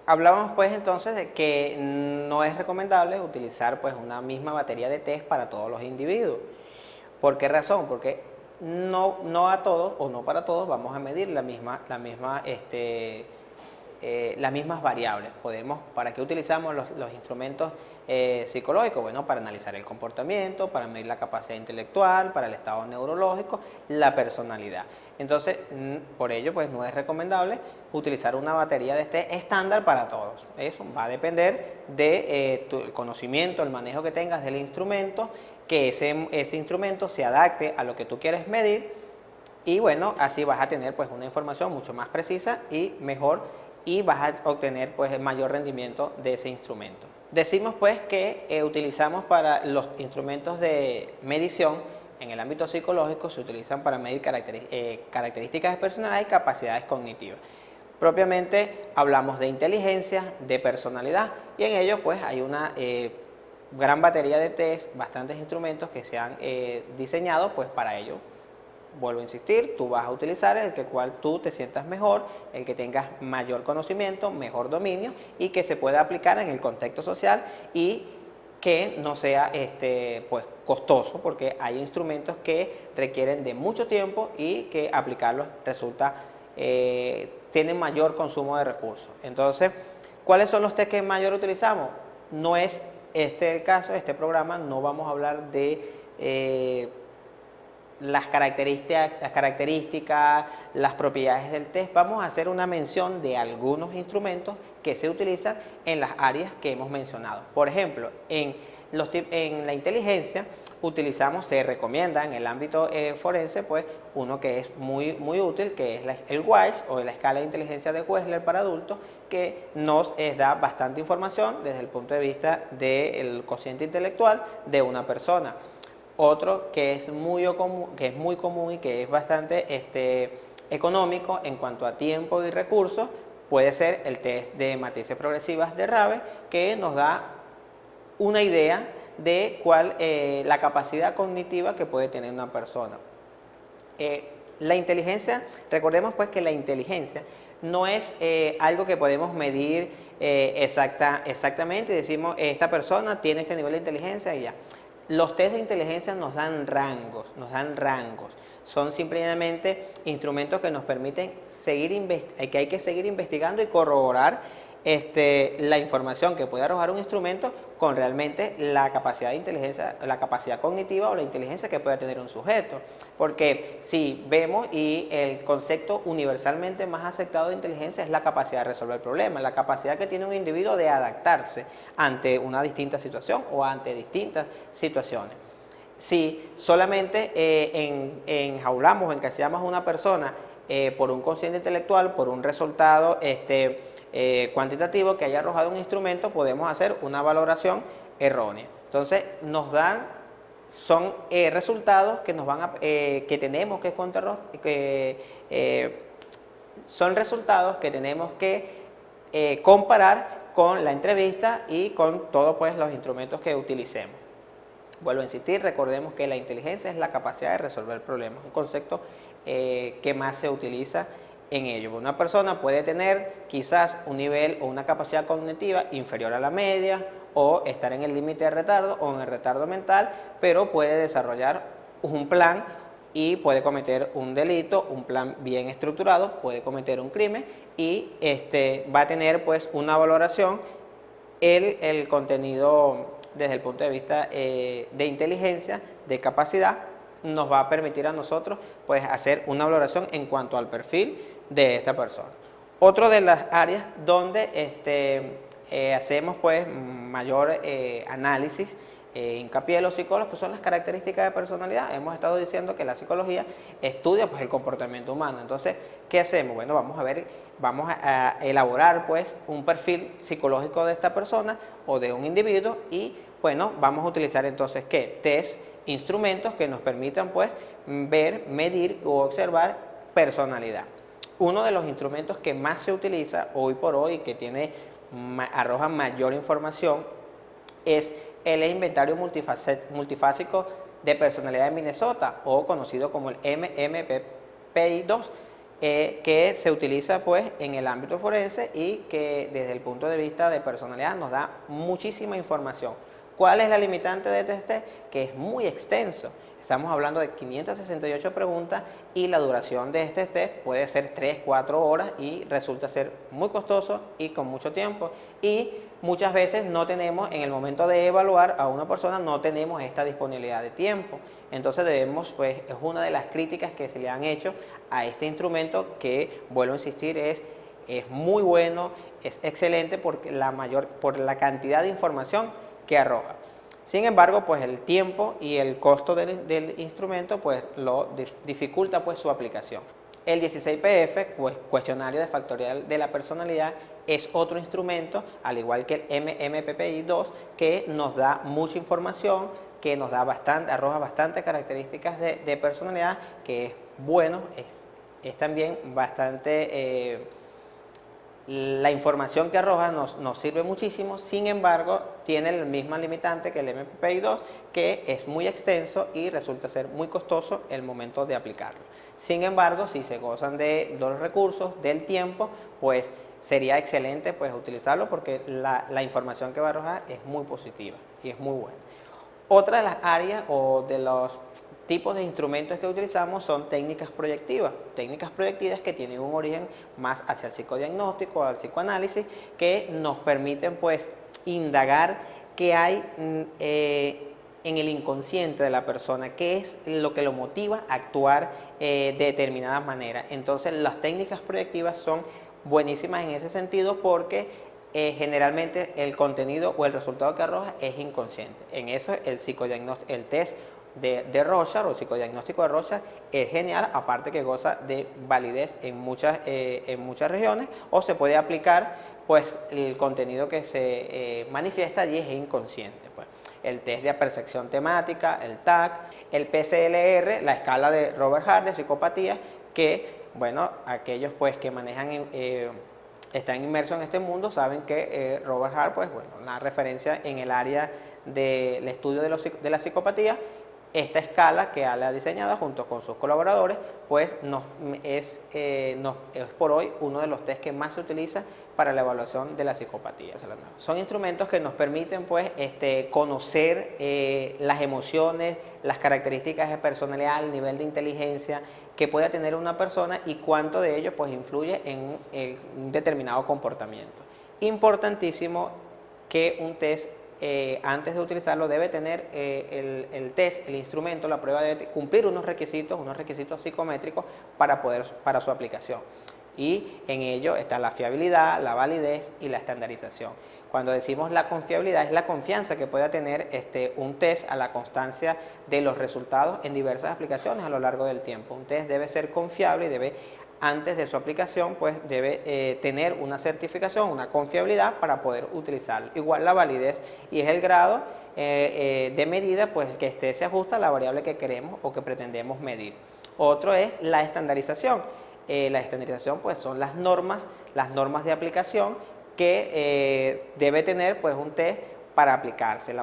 Hablábamos pues entonces de que no es recomendable utilizar pues una misma batería de test para todos los individuos. ¿Por qué razón? Porque no a todos o no para todos vamos a medir las mismas variables. ¿Para qué utilizamos los instrumentos psicológicos? Bueno, para analizar el comportamiento, para medir la capacidad intelectual, para el estado neurológico, la personalidad. Entonces, por ello, pues no es recomendable utilizar una batería de test estándar para todos. Eso va a depender de tu conocimiento, el manejo que tengas del instrumento, que ese instrumento se adapte a lo que tú quieres medir y bueno, así vas a tener pues una información mucho más precisa y mejor y vas a obtener pues el mayor rendimiento de ese instrumento. Decimos pues que utilizamos para los instrumentos de medición en el ámbito psicológico se utilizan para medir características de personalidad y capacidades cognitivas. Propiamente hablamos de inteligencia, de personalidad y en ello pues hay una gran batería de test, bastantes instrumentos que se han diseñado pues para ello. Vuelvo a insistir, tú vas a utilizar el cual tú te sientas mejor, el que tengas mayor conocimiento, mejor dominio y que se pueda aplicar en el contexto social y que no sea pues costoso, porque hay instrumentos que requieren de mucho tiempo y que aplicarlos resulta tienen mayor consumo de recursos. Entonces, ¿cuáles son los test que mayor utilizamos? No es el caso, este programa no vamos a hablar de las características, las propiedades del test. Vamos a hacer una mención de algunos instrumentos que se utilizan en las áreas que hemos mencionado. Por ejemplo, en la inteligencia se recomienda en el ámbito forense, pues uno que es muy útil, que es el WISE o la escala de inteligencia de Wechsler para adultos, que nos da bastante información desde el punto de vista del cociente intelectual de una persona. Otro que es muy común y que es bastante económico en cuanto a tiempo y recursos puede ser el test de matrices progresivas de Rabe, que nos da una idea de cuál la capacidad cognitiva que puede tener una persona. La inteligencia, recordemos pues que la inteligencia no es algo que podemos medir exactamente y decimos esta persona tiene este nivel de inteligencia y ya. Los test de inteligencia nos dan rangos. Son simplemente instrumentos que nos permiten que hay que seguir investigando y corroborar la información que puede arrojar un instrumento con realmente la capacidad de inteligencia, la capacidad cognitiva o la inteligencia que puede tener un sujeto. Porque si vemos y el concepto universalmente más aceptado de inteligencia es la capacidad de resolver problemas, la capacidad que tiene un individuo de adaptarse ante una distinta situación o ante distintas situaciones. Si solamente enjaulamos o encasillamos a una persona por un cociente intelectual, por un resultado cuantitativo que haya arrojado un instrumento, podemos hacer una valoración errónea. Entonces, son resultados que que tenemos que son resultados que tenemos que comparar con la entrevista y con todos pues, los instrumentos que utilicemos. Vuelvo a insistir, recordemos que la inteligencia es la capacidad de resolver problemas, un concepto que más se utiliza en ello. Una persona puede tener quizás un nivel o una capacidad cognitiva inferior a la media o estar en el límite de retardo o en el retardo mental, pero puede desarrollar un plan y puede cometer un delito, un plan bien estructurado, puede cometer un crimen y va a tener pues una valoración el contenido desde el punto de vista de inteligencia, de capacidad, nos va a permitir a nosotros pues hacer una valoración en cuanto al perfil de esta persona. Otro de las áreas donde hacemos pues mayor análisis, hincapié de los psicólogos, pues son las características de personalidad. Hemos estado diciendo que la psicología estudia pues el comportamiento humano. Entonces, ¿qué hacemos? Bueno, vamos a elaborar pues un perfil psicológico de esta persona o de un individuo y bueno, vamos a utilizar entonces ¿qué? Test, instrumentos que nos permitan pues ver, medir o observar personalidad. Uno de los instrumentos que más se utiliza hoy por hoy, que arroja mayor información, es el inventario multifásico de personalidad de Minnesota o conocido como el MMPI-2, que se utiliza pues en el ámbito forense y que desde el punto de vista de personalidad nos da muchísima información. ¿Cuál es la limitante de este test? Que es muy extenso. Estamos hablando de 568 preguntas y la duración de este test puede ser 3-4 horas y resulta ser muy costoso y con mucho tiempo. Y muchas veces no tenemos, en el momento de evaluar a una persona, no tenemos esta disponibilidad de tiempo. Entonces debemos, pues es una de las críticas que se le han hecho a este instrumento que, vuelvo a insistir, es muy bueno, es excelente por la cantidad de información que arroja. Sin embargo, pues el tiempo y el costo del instrumento pues lo dificulta pues su aplicación. El 16PF, pues, cuestionario de factorial de la personalidad, es otro instrumento, al igual que el MMPPI-2, que nos da mucha información, que nos da arroja bastantes características de personalidad, que es bueno, es también bastante... la información que arroja nos sirve muchísimo, sin embargo, tiene la misma limitante que el MPPI-2, que es muy extenso y resulta ser muy costoso el momento de aplicarlo. Sin embargo, si se gozan de los recursos, del tiempo, pues sería excelente pues utilizarlo porque la información que va a arrojar es muy positiva y es muy buena. Otra de las áreas o de los tipos de instrumentos que utilizamos son técnicas proyectivas que tienen un origen más hacia el psicodiagnóstico, al psicoanálisis, que nos permiten pues indagar qué hay en el inconsciente de la persona, qué es lo que lo motiva a actuar de determinadas maneras. Entonces las técnicas proyectivas son buenísimas en ese sentido porque generalmente el contenido o el resultado que arroja es inconsciente. En eso el test de Rorschach o psicodiagnóstico de Rorschach es genial, aparte que goza de validez en muchas regiones, o se puede aplicar pues el contenido que se manifiesta allí es inconsciente. Pues. El test de percepción temática, el TAC, el PCLR, la escala de Robert Hart de psicopatía, que bueno, aquellos pues que manejan están inmersos en este mundo saben que Robert Hart, pues bueno, una referencia en el área del estudio de la psicopatía. Esta escala que él ha diseñado junto con sus colaboradores, pues es por hoy uno de los test que más se utiliza para la evaluación de la psicopatía. Son instrumentos que nos permiten pues, conocer las emociones, las características de personalidad, el nivel de inteligencia que pueda tener una persona y cuánto de ello pues, influye en un determinado comportamiento. Importantísimo que un test antes de utilizarlo debe tener el test, el instrumento, la prueba debe cumplir unos requisitos psicométricos para su aplicación. Y en ello está la fiabilidad, la validez y la estandarización. Cuando decimos la confiabilidad es la confianza que pueda tener un test a la constancia de los resultados en diversas aplicaciones a lo largo del tiempo. Un test debe ser confiable y debe, antes de su aplicación, pues debe tener una certificación, una confiabilidad para poder utilizarlo. Igual la validez y es el grado de medida pues que se ajusta a la variable que queremos o que pretendemos medir. Otro es la estandarización. La estandarización pues son las normas de aplicación que debe tener pues un test para aplicársela.